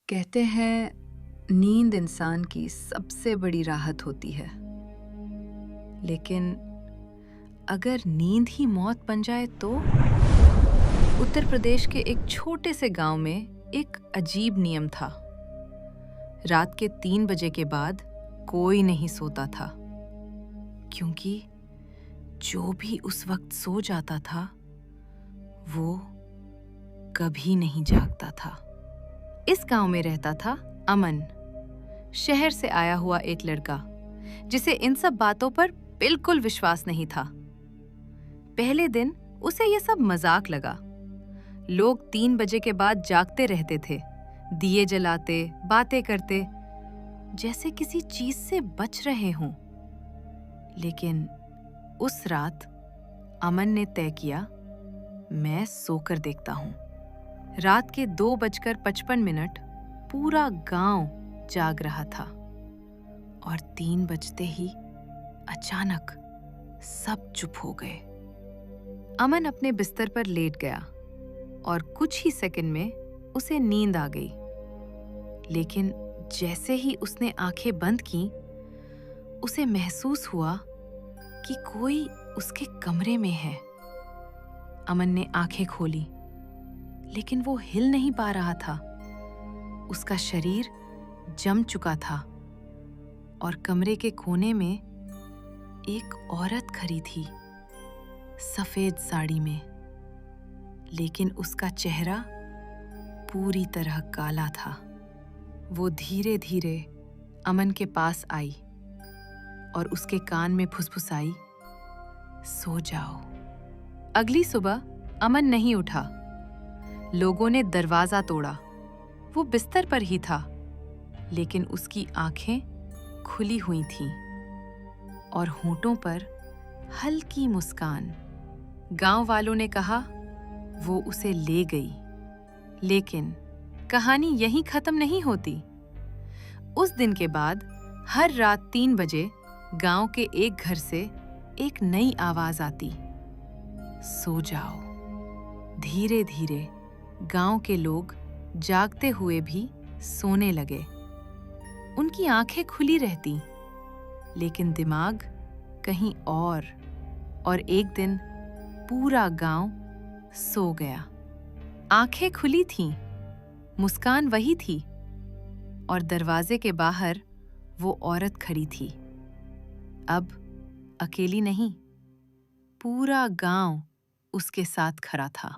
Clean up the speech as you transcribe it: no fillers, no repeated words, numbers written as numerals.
कहते हैं नींद इंसान की सबसे बड़ी राहत होती है। लेकिन अगर नींद ही मौत बन जाए तो? उत्तर प्रदेश के एक छोटे से गांव में एक अजीब नियम था। रात के 3 बजे के बाद कोई नहीं सोता था, क्योंकि जो भी उस वक्त सो जाता था वो कभी नहीं जागता था। इस गांव में रहता था अमन, शहर से आया हुआ एक लड़का जिसे इन सब बातों पर बिल्कुल विश्वास नहीं था। पहले दिन उसे यह सब मजाक लगा। लोग 3 बजे के बाद जागते रहते थे, दिए जलाते, बातें करते, जैसे किसी चीज से बच रहे हों। लेकिन उस रात अमन ने तय किया, मैं सोकर देखता हूं। रात के 2:55 पूरा गांव जाग रहा था और 3 बजते ही अचानक सब चुप हो गए। अमन अपने बिस्तर पर लेट गया और कुछ ही सेकंड में उसे नींद आ गई। लेकिन जैसे ही उसने आंखें बंद की, उसे महसूस हुआ कि कोई उसके कमरे में है। अमन ने आंखें खोली, लेकिन वो हिल नहीं पा रहा था। उसका शरीर जम चुका था और कमरे के कोने में एक औरत खड़ी थी, सफेद साड़ी में। लेकिन उसका चेहरा पूरी तरह काला था। वो धीरे धीरे अमन के पास आई और उसके कान में फुसफुसाई, सो जाओ। अगली सुबह अमन नहीं उठा। लोगों ने दरवाजा तोड़ा। वो बिस्तर पर ही था, लेकिन उसकी आंखें खुली हुई थीं और होंठों पर हल्की मुस्कान। गांव वालों ने कहा वो उसे ले गई। लेकिन कहानी यहीं खत्म नहीं होती। उस दिन के बाद हर रात 3 बजे गांव के एक घर से एक नई आवाज आती, सो जाओ। धीरे धीरे गांव के लोग जागते हुए भी सोने लगे। उनकी आंखें खुली रहती, लेकिन दिमाग कहीं और एक दिन पूरा गांव सो गया। आंखें खुली थीं, मुस्कान वही थी और दरवाजे के बाहर वो औरत खड़ी थी। अब अकेली नहीं, पूरा गांव उसके साथ खड़ा था।